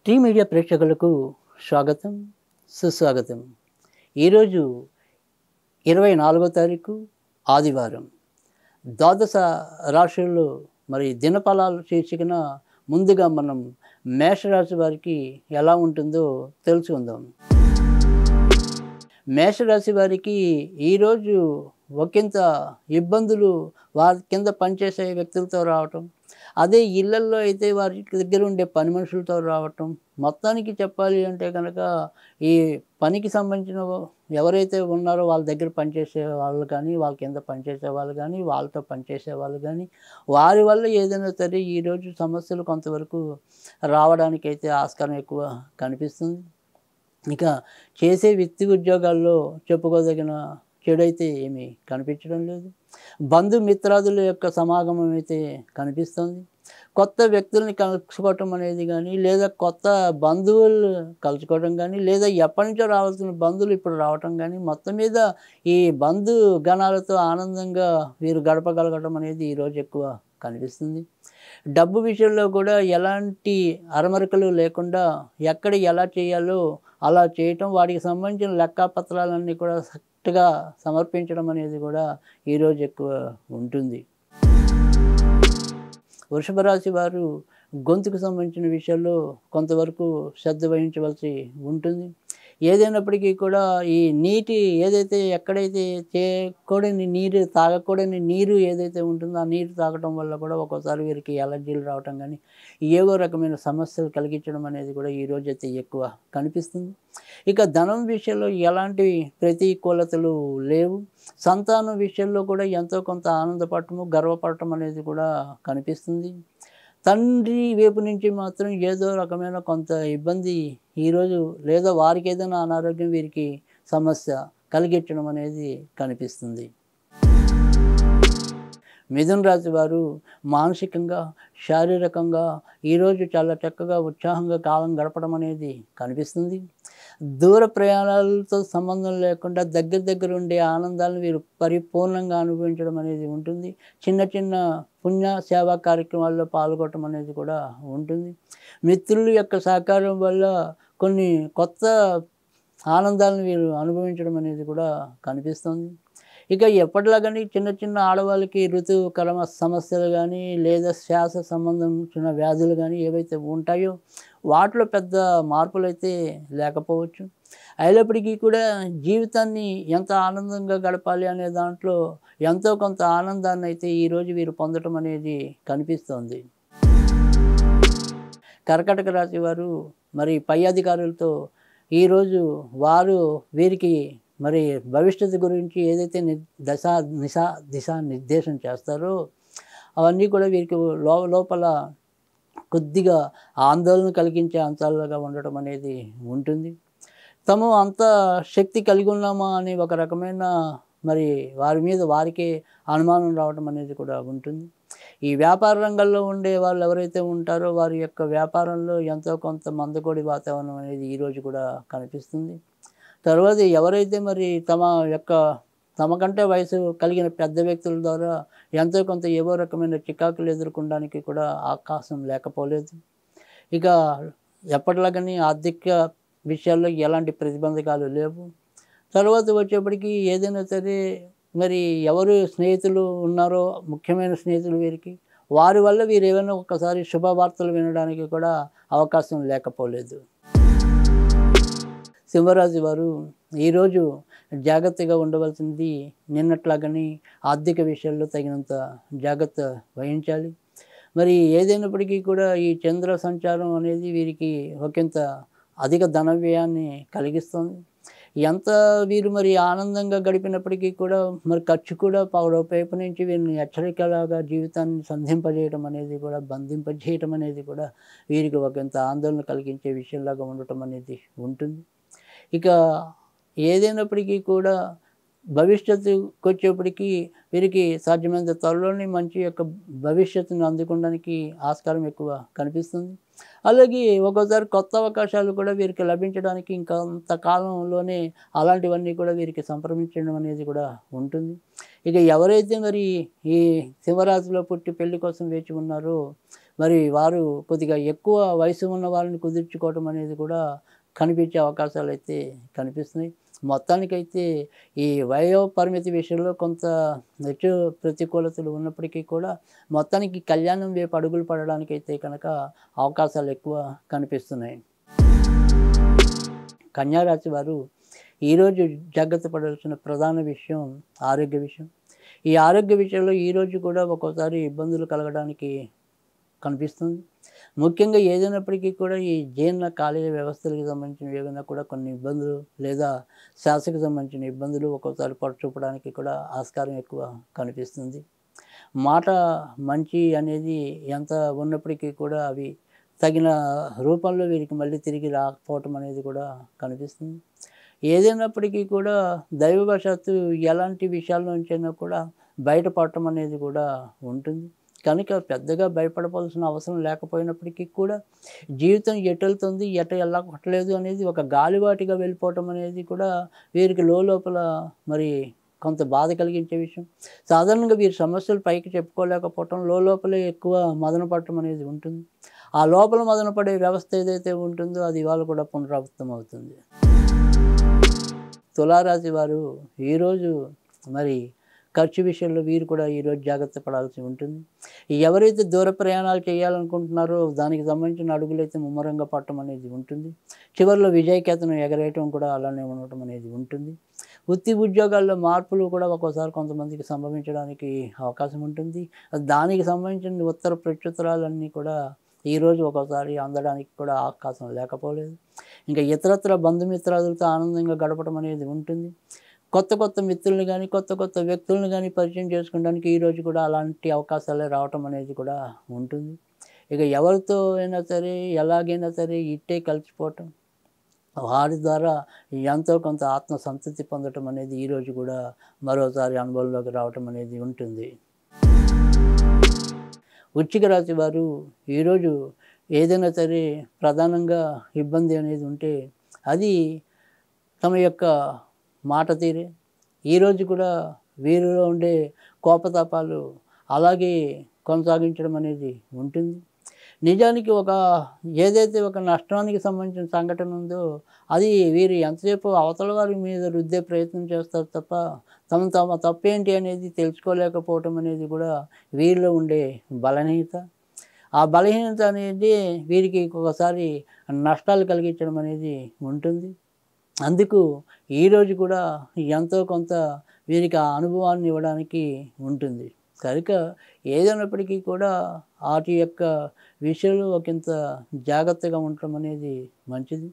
Tea media ప్రేక్షకులకు స్వాగతం, సుస్వాగతం. ఈరోజు 24వ తారీఖు ఆదివారం. ద్వాదశ రాశుల్లో మరి దినఫలాలు శీర్షికన ముందుగా మనం మేషరాశి వారికి ఎలా ఉంటుందో తెలుసుకుందాం. మేషరాశి వారికి ఈరోజు ఒకంత ఇబ్బందులు వారి కింద పనిచేసే వ్యక్తులతో రావటం, అదే ఇళ్లల్లో అయితే వారి దగ్గర ఉండే పని మనుషులతో రావటం. మొత్తానికి చెప్పాలి అంటే కనుక ఈ పనికి సంబంధించిన ఎవరైతే ఉన్నారో వాళ్ళ దగ్గర పనిచేసే వాళ్ళు కానీ, వాళ్ళ కింద పనిచేసే వాళ్ళు కానీ, వాళ్ళతో పనిచేసే వాళ్ళు కానీ, వారి వల్ల ఏదైనా సరే ఈరోజు సమస్యలు కొంతవరకు రావడానికైతే ఆస్కారం ఎక్కువ కనిపిస్తుంది. ఇక చేసే వృత్తి ఉద్యోగాల్లో చెప్పుకోదగిన చెడైతే ఏమీ కనిపించడం లేదు. బంధుమిత్రాదుల యొక్క సమాగమం అయితే కనిపిస్తుంది. కొత్త వ్యక్తుల్ని కలుసుకోవటం అనేది కానీ, లేదా కొత్త బంధువులు కలుసుకోవడం కానీ, లేదా ఎప్పటి నుంచో రావాల్సిన బంధువులు ఇప్పుడు రావటం కానీ, మొత్తం మీద ఈ బంధు గణాలతో ఆనందంగా వీరు గడపగలగడం అనేది ఈరోజు ఎక్కువ కనిపిస్తుంది. డబ్బు విషయంలో కూడా ఎలాంటి అరమరికలు లేకుండా ఎక్కడ ఎలా చేయాలో అలా చేయటం, వాటికి సంబంధించిన లెక్కపత్రాలన్నీ కూడా కరెక్ట్గా సమర్పించడం అనేది కూడా ఈరోజు ఎక్కువ ఉంటుంది. వృషభ రాశి వారు గొంతుకు సంబంధించిన విషయాల్లో కొంతవరకు శ్రద్ధ వహించవలసి ఉంటుంది. ఏదైనప్పటికీ కూడా ఈ నీటి ఏదైతే ఎక్కడైతే చేయకూడని నీరు తాగకూడని నీరు ఏదైతే ఉంటుందో ఆ నీరు తాగటం వల్ల కూడా ఒక్కోసారి వీరికి ఎలర్జీలు రావటం కానీ, ఏవో రకమైన సమస్యలు కలిగించడం అనేది కూడా ఈరోజు అయితే ఎక్కువ కనిపిస్తుంది. ఇక ధనం విషయంలో ఎలాంటి ప్రతికూలతలు లేవు. సంతానం విషయంలో కూడా ఎంతో కొంత ఆనందపడటము, గర్వపడటం అనేది కూడా కనిపిస్తుంది. తండ్రి వైపు నుంచి మాత్రం ఏదో రకమైన కొంత ఇబ్బంది ఈరోజు, లేదా వారికి ఏదైనా అనారోగ్యం వీరికి సమస్య కలిగించడం అనేది కనిపిస్తుంది. మిథున రాశి వారు మానసికంగా, శారీరకంగా ఈరోజు చాలా చక్కగా ఉత్సాహంగా కాలం గడపడం అనేది కనిపిస్తుంది. దూర ప్రయాణాలతో సంబంధం లేకుండా దగ్గర ఉండే ఆనందాలను వీరు పరిపూర్ణంగా అనుభవించడం అనేది ఉంటుంది. చిన్న చిన్న పుణ్య సేవా కార్యక్రమాల్లో పాల్గొనడం అనేది కూడా ఉంటుంది. మిత్రుల యొక్క సహకారం వల్ల కొన్ని కొత్త ఆనందాలను వీరు అనుభవించడం అనేది కూడా కనిపిస్తుంది. ఇక ఎప్పటిలాగానే చిన్న చిన్న ఆడవాళ్ళకి ఋతుక్రమ సమస్యలు కానీ, లేదా శ్వాస సంబంధించిన వ్యాధులు కానీ ఏవైతే ఉంటాయో వాటిలో పెద్ద మార్పులు అయితే లేకపోవచ్చు. అయినప్పటికీ కూడా జీవితాన్ని ఎంత ఆనందంగా గడపాలి అనే దాంట్లో ఎంతో కొంత ఆనందాన్ని అయితే ఈరోజు వీరు పొందటం అనేది కనిపిస్తోంది. కర్కాటక రాశి వారు మరి పై అధికారులతో ఈరోజు వారు వీరికి మరి భవిష్యత్తు గురించి ఏదైతే దిశా నిర్దేశం చేస్తారో అవన్నీ కూడా వీరికి లోపల కొద్దిగా ఆందోళన కలిగించే అంశాలుగా ఉండటం అనేది ఉంటుంది. తాము అంత శక్తి కలిగి ఉన్నామా అనే ఒక రకమైన మరి వారి మీద వారికే అనుమానం రావడం అనేది కూడా ఉంటుంది. ఈ వ్యాపార రంగంలో ఉండే వాళ్ళు ఎవరైతే ఉంటారో వారి యొక్క వ్యాపారంలో ఎంతో కొంత మందకొడి వాతావరణం అనేది ఈరోజు కూడా కనిపిస్తుంది. తర్వాత ఎవరైతే మరి తమకంటే వయసు కలిగిన పెద్ద వ్యక్తుల ద్వారా ఎంతో కొంత ఏవో రకమైన చికాకులు ఎదుర్కొనడానికి కూడా అవకాశం లేకపోలేదు. ఇక ఎప్పటిలాగానే ఆర్థిక విషయాల్లో ఎలాంటి ప్రతిబంధకాలు లేవు. తర్వాత వచ్చేప్పటికి ఏదైనా సరే మరి ఎవరు స్నేహితులు ఉన్నారో ముఖ్యమైన స్నేహితులు వీరికి, వారి వల్ల వీరు ఏమైనా ఒక్కసారి శుభవార్తలు వినడానికి కూడా అవకాశం లేకపోలేదు. సింహరాశి వారు ఈరోజు జాగ్రత్తగా ఉండవలసింది నిన్నట్లాగని ఆర్థిక విషయాల్లో తగినంత జాగ్రత్త వహించాలి. మరి ఏదైనప్పటికీ కూడా ఈ చంద్ర సంచారం అనేది వీరికి ఒకంత అధిక ధన వ్యయాన్ని కలిగిస్తుంది. ఎంత వీరు మరి ఆనందంగా గడిపినప్పటికీ కూడా మరి ఖర్చు కూడా వైపు నుంచి వీరిని హెచ్చరికలాగా జీవితాన్ని సంధింపజేయడం అనేది కూడా, బంధింపజేయడం అనేది కూడా వీరికి ఒకంత ఆందోళన కలిగించే విషయంలాగా ఉండటం అనేది ఉంటుంది. ఇక ఏదైనప్పటికీ కూడా భవిష్యత్తుకు వచ్చేప్పటికీ వీరికి సాధ్యమైనంత త్వరలోనే మంచి యొక్క భవిష్యత్తును అందుకోవడానికి ఆస్కారం ఎక్కువ కనిపిస్తుంది. అలాగే ఒక్కోసారి కొత్త అవకాశాలు కూడా వీరికి లభించడానికి ఇంకా కొంతకాలంలోనే అలాంటివన్నీ కూడా వీరికి సంప్రదించడం అనేది కూడా ఉంటుంది. ఇక ఎవరైతే మరి ఈ సింహరాశిలో పుట్టి పెళ్లి కోసం వేచి ఉన్నారో మరి వారు కొద్దిగా ఎక్కువ వయసు ఉన్న వాళ్ళని కుదుర్చుకోవడం అనేది కూడా కనిపించే అవకాశాలు అయితే కనిపిస్తున్నాయి. మొత్తానికైతే ఈ వయో పరిమితి విషయంలో కొంత హెచ్చు ప్రతికూలతలు ఉన్నప్పటికీ కూడా మొత్తానికి కళ్యాణం వైపు అడుగులు పడడానికైతే కనుక అవకాశాలు ఎక్కువ కనిపిస్తున్నాయి. కన్యా రాశి వారు ఈరోజు జాగ్రత్త పడాల్సిన ప్రధాన విషయం ఆరోగ్య విషయం. ఈ ఆరోగ్య విషయంలో ఈరోజు కూడా ఒక్కోసారి ఇబ్బందులు కలగడానికి కనిపిస్తుంది. ముఖ్యంగా ఏదైనప్పటికీ కూడా ఈ జీర్ణ కాలేయ వ్యవస్థలకు సంబంధించిన ఏదైనా కూడా కొన్ని ఇబ్బందులు లేదా శ్వాసకు సంబంధించిన ఇబ్బందులు ఒక్కోసారి చూపడానికి కూడా ఆస్కారం ఎక్కువ కనిపిస్తుంది. మాట మంచి అనేది ఎంత ఉన్నప్పటికీ కూడా అవి తగిన రూపంలో వీరికి మళ్ళీ తిరిగి రాకపోవటం అనేది కూడా కనిపిస్తుంది. ఏదైనప్పటికీ కూడా దైవవశాత్తు ఎలాంటి విషయాల నుంచైనా కూడా బయటపడటం అనేది కూడా ఉంటుంది. కనుక పెద్దగా భయపడవలసిన అవసరం లేకపోయినప్పటికీ కూడా జీవితం ఎటు వెళ్తుంది ఎటు వెళ్ళట్లేదు అనేది ఒక గాలివాటిగా వెళ్ళిపోవటం అనేది కూడా వీరికి లోపల మరి కొంత బాధ కలిగించే విషయం. సాధారణంగా వీరి సమస్యలు పైకి చెప్పుకోలేకపోవటం లోపలే ఎక్కువ మదన పడటం అనేది ఉంటుంది. ఆ లోపల మదన పడే వ్యవస్థ ఏదైతే ఉంటుందో అది ఇవాళ కూడా పునరావృతం అవుతుంది. తులారాశి వారు ఈరోజు మరి ఖర్చు విషయంలో వీరు కూడా ఈరోజు జాగ్రత్త పడాల్సి ఉంటుంది. ఎవరైతే దూర ప్రయాణాలు చేయాలనుకుంటున్నారో దానికి సంబంధించిన అడుగులైతే ముమ్మరంగా పట్టడం అనేది ఉంటుంది. చివరిలో విజయకేతనం ఎగరేయటం కూడా అలానే ఉండటం అనేది ఉంటుంది. వృత్తి ఉద్యోగాల్లో మార్పులు కూడా ఒక్కోసారి కొంతమందికి సంభవించడానికి అవకాశం ఉంటుంది. దానికి సంబంధించిన ఉత్తర ప్రత్యుత్తరాలన్నీ కూడా ఈరోజు ఒక్కోసారి అందడానికి కూడా అవకాశం లేకపోలేదు. ఇంకా ఇతరత్ర బంధుమిత్రాదులతో ఆనందంగా గడపడం అనేది ఉంటుంది. కొత్త మిత్రులను కానీ కొత్త వ్యక్తులను కానీ పరిచయం చేసుకోవడానికి ఈరోజు కూడా అలాంటి అవకాశాలే రావటం అనేది కూడా ఉంటుంది. ఇక ఎవరితో అయినా సరే ఎలాగైనా సరే ఇట్టే కలిసిపోవటం వారి ద్వారా ఎంతో కొంత ఆత్మ సంతృప్తి పొందటం అనేది ఈరోజు కూడా మరోసారి అనుభవంలోకి రావటం అనేది ఉంటుంది. వృశ్చిక రాశి వారు ఈరోజు ఏదైనా సరే ప్రధానంగా ఇబ్బంది అనేది ఉంటే అది తమ యొక్క మాట తీరే. ఈరోజు కూడా వీరిలో ఉండే కోపతాపాలు అలాగే కొనసాగించడం అనేది ఉంటుంది. నిజానికి ఏదైతే ఒక నష్టానికి సంబంధించిన సంఘటన ఉందో అది వీరు ఎంతసేపు అవతల వారి మీద రుద్దే ప్రయత్నం చేస్తారు తప్ప తమ తప్పేంటి అనేది తెలుసుకోలేకపోవటం అనేది కూడా వీరిలో ఉండే బలహీనత. ఆ బలహీనత అనేది వీరికి ఒకసారి నష్టాలు కలిగించడం అనేది ఉంటుంది. అందుకు ఈరోజు కూడా ఎంతో కొంత వీరికి ఆ అనుభవాన్ని ఇవ్వడానికి ఉంటుంది. కనుక ఏదైనప్పటికీ కూడా వాటి యొక్క విషయంలో ఒకంత జాగ్రత్తగా ఉండటం అనేది మంచిది.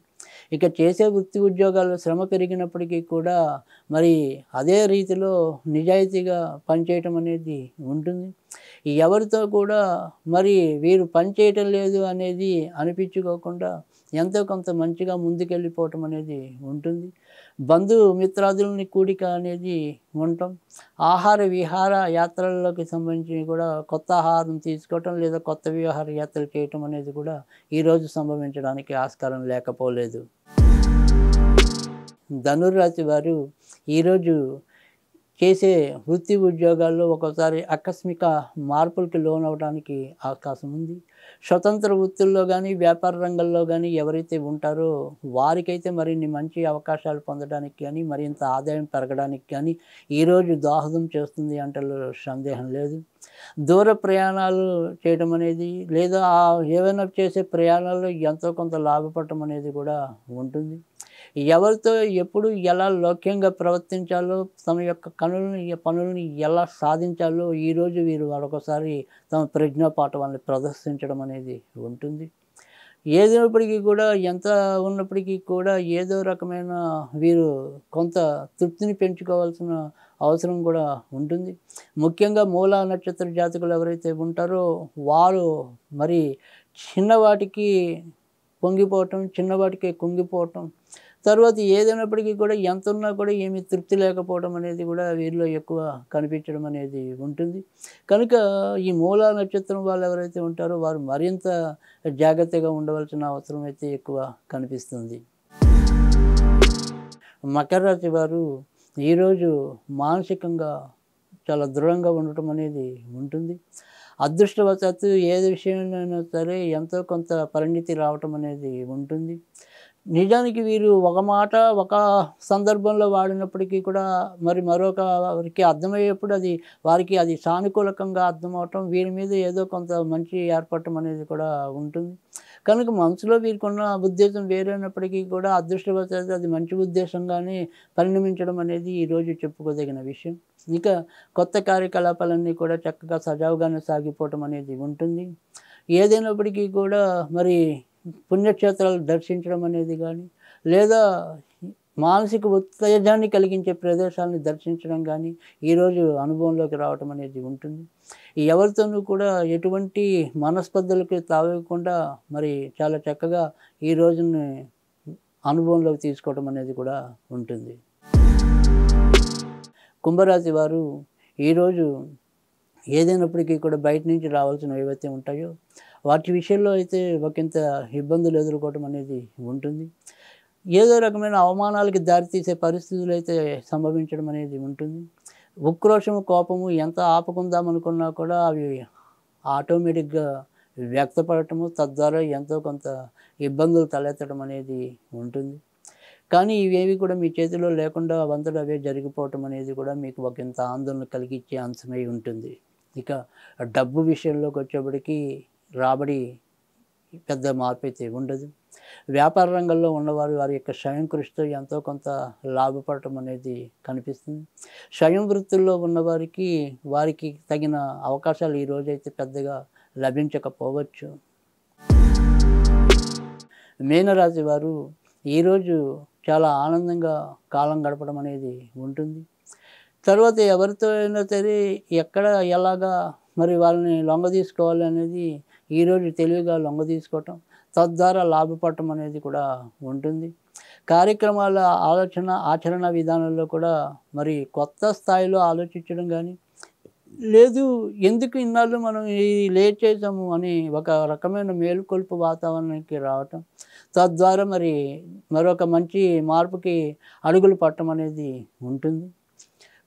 ఇక చేసే వృత్తి ఉద్యోగాల్లో శ్రమ పెరిగినప్పటికీ కూడా మరి అదే రీతిలో నిజాయితీగా పనిచేయటం అనేది ఉంటుంది. ఎవరితో కూడా మరి వీరు పనిచేయటం లేదు అనేది అనిపించుకోకుండా ఎంతో కొంత మంచిగా ముందుకెళ్ళిపోవటం అనేది ఉంటుంది. బంధుమిత్రాదులని కూడిక అనేది ఉండటం, ఆహార విహార యాత్రల్లోకి సంబంధించి కూడా కొత్త ఆహారం తీసుకోవటం లేదా కొత్త విహార యాత్రలు చేయటం అనేది కూడా ఈరోజు సంభవించడానికి ఆస్కారం లేకపోలేదు. ధనుర్రాశి వారు ఈరోజు చేసే వృత్తి ఉద్యోగాల్లో ఒక్కోసారి ఆకస్మిక మార్పులకి లోనవడానికి అవకాశం ఉంది. స్వతంత్ర వృత్తుల్లో కానీ వ్యాపార రంగంలో కానీ ఎవరైతే ఉంటారో వారికైతే మరిన్ని మంచి అవకాశాలు పొందడానికి కానీ మరింత ఆదాయం పెరగడానికి కానీ ఈరోజు దోహదం చేస్తుంది అంటే సందేహం లేదు. దూర ప్రయాణాలు చేయడం అనేది లేదా ఏవైనా చేసే ప్రయాణాల్లో ఎంతో కొంత లాభపడటం అనేది కూడా ఉంటుంది. ఎవరితో ఎప్పుడు ఎలా లౌక్యంగా ప్రవర్తించాలో తమ యొక్క పనులని ఎలా సాధించాలో ఈరోజు వీరు మరొకసారి తమ ప్రజ్ఞాపాఠవాన్ని ప్రదర్శించడం అనేది ఉంటుంది. ఏదైనప్పటికీ కూడా ఎంత ఉన్నప్పటికీ కూడా ఏదో రకమైన వీరు కొంత తృప్తిని పెంచుకోవాల్సిన అవసరం కూడా ఉంటుంది. ముఖ్యంగా మూలా నక్షత్ర జాతకులు ఎవరైతే ఉంటారో వారు మరి చిన్నవాటికి పొంగిపోవటం చిన్నవాటికి కుంగిపోవటం తర్వాత ఏదైనప్పటికీ కూడా ఎంత ఉన్నా కూడా ఏమీ తృప్తి లేకపోవడం అనేది కూడా వీరిలో ఎక్కువ కనిపించడం అనేది ఉంటుంది. కనుక ఈ మూలా నక్షత్రం వాళ్ళు ఎవరైతే ఉంటారో వారు మరింత జాగ్రత్తగా ఉండవలసిన అవసరం అయితే ఎక్కువ కనిపిస్తుంది. మకర రాశి వారు ఈరోజు మానసికంగా చాలా దృఢంగా ఉండటం అనేది ఉంటుంది. అదృష్టవశాత్తు ఏది విషయంలోనైనా సరే ఎంతో కొంత పరిణితి రావటం అనేది ఉంటుంది. నిజానికి వీరు ఒక మాట ఒక సందర్భంలో వాడినప్పటికీ కూడా మరి మరొకరికి అర్థమయ్యేప్పుడు అది వారికి అది సానుకూలకంగా అర్థమవటం, వీరి మీద ఏదో కొంత మంచి ఏర్పడటం అనేది కూడా ఉంటుంది. కనుక మనసులో వీరికున్న ఉద్దేశం వేరైనప్పటికీ కూడా అదృష్టవశాత్తు అది మంచి ఉద్దేశంగానే పరిణమించడం అనేది ఈరోజు చెప్పుకోదగిన విషయం. ఇక కొత్త కార్యకలాపాలన్నీ కూడా చక్కగా సజావుగానే సాగిపోవటం అనేది ఉంటుంది. ఏదైనప్పటికీ కూడా మరి పుణ్యక్షేత్రాలు దర్శించడం అనేది కానీ, లేదా మానసిక ఉత్తేజాన్ని కలిగించే ప్రదేశాలను దర్శించడం కానీ ఈరోజు అనుభవంలోకి రావటం అనేది ఉంటుంది. ఎవరితోనూ కూడా ఎటువంటి మనస్పర్ధలకు తావివ్వకుండా మరి చాలా చక్కగా ఈ రోజుని అనుభవంలోకి తీసుకోవడం అనేది కూడా ఉంటుంది. కుంభరాశి వారు ఈరోజు ఏదైనప్పటికీ కూడా బయట నుంచి రావాల్సినవి ఏవైతే ఉంటాయో వాటి విషయంలో అయితే ఒకంత ఇబ్బందులు ఎదుర్కోవటం అనేది ఉంటుంది. ఏదో రకమైన అవమానాలకి దారితీసే పరిస్థితులు అయితే సంభవించడం అనేది ఉంటుంది. ఉక్రోషము, కోపము ఎంత ఆపుకుందామనుకున్నా కూడా అవి ఆటోమేటిక్గా వ్యక్తపడటము, తద్వారా ఎంతో కొంత ఇబ్బందులు తలెత్తడం అనేది ఉంటుంది. కానీ ఇవేవి కూడా మీ చేతిలో లేకుండా అవంతట అవే జరిగిపోవటం అనేది కూడా మీకు ఒకంత ఆందోళన కలిగించే అంశమై ఉంటుంది. ఇక డబ్బు విషయంలోకి వచ్చేప్పటికి రాబడి పెద్ద మార్పు అయితే ఉండదు. వ్యాపార రంగంలో ఉన్నవారు వారి యొక్క స్వయం కృషితో ఎంతో కొంత లాభపడటం అనేది కనిపిస్తుంది. స్వయం వృత్తుల్లో ఉన్నవారికి వారికి తగిన అవకాశాలు ఈరోజైతే పెద్దగా లభించకపోవచ్చు. మీనరాశి వారు ఈరోజు చాలా ఆనందంగా కాలం గడపడం అనేది ఉంటుంది. తర్వాత ఎవరితో అయినా సరే ఎక్కడ ఎలాగా మరి వాళ్ళని లొంగదీసుకోవాలి అనేది ఈరోజు తెలివిగా లొంగదీసుకోవటం, తద్వారా లాభపడటం అనేది కూడా ఉంటుంది. కార్యక్రమాల ఆచరణ విధానంలో కూడా మరి కొత్త స్థాయిలో ఆలోచించడం కానీ, లేదు ఎందుకు ఇన్నాళ్ళు మనం లేట్ చేసాము అని ఒక రకమైన మేలుకొల్పు వాతావరణానికి రావటం, తద్వారా మరి మరొక మంచి మార్పుకి అడుగులు పట్టడం అనేది ఉంటుంది.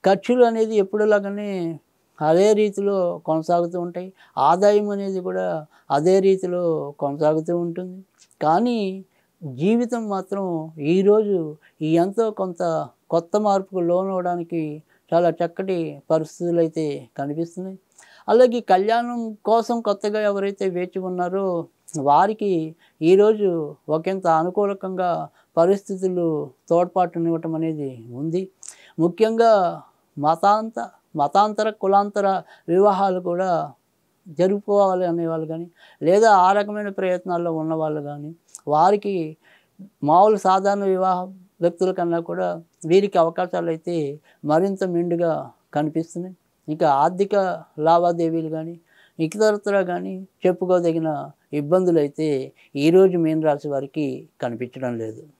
ఖర్చులు అనేది ఎప్పుడులాగానే అదే రీతిలో కొనసాగుతూ ఉంటాయి. ఆదాయం అనేది కూడా అదే రీతిలో కొనసాగుతూ ఉంటుంది. కానీ జీవితం మాత్రం ఈరోజు ఎంతో కొంత కొత్త మార్పుకు లోనవడానికి చాలా చక్కటి పరిస్థితులు అయితే కనిపిస్తున్నాయి. అలాగే కళ్యాణం కోసం కొత్తగా ఎవరైతే వేచి ఉన్నారో వారికి ఈరోజు ఒకంత అనుకూలకంగా పరిస్థితులు తోడ్పాటునివ్వటం అనేది ఉంది. ముఖ్యంగా మతాంతర కులాంతర వివాహాలు కూడా జరుపుకోవాలి అనేవాళ్ళు కానీ, లేదా ఆ రకమైన ప్రయత్నాల్లో ఉన్నవాళ్ళు కానీ వారికి మామూలు సాధారణ వివాహ వ్యక్తుల కన్నా కూడా వీరికి అవకాశాలు అయితే మరింత మెండుగా కనిపిస్తున్నాయి. ఇంకా ఆర్థిక లావాదేవీలు కానీ ఇతరత్రా కానీ చెప్పుకోదగిన ఇబ్బందులు అయితే ఈరోజు మీనరాశి వారికి కనిపించడం లేదు.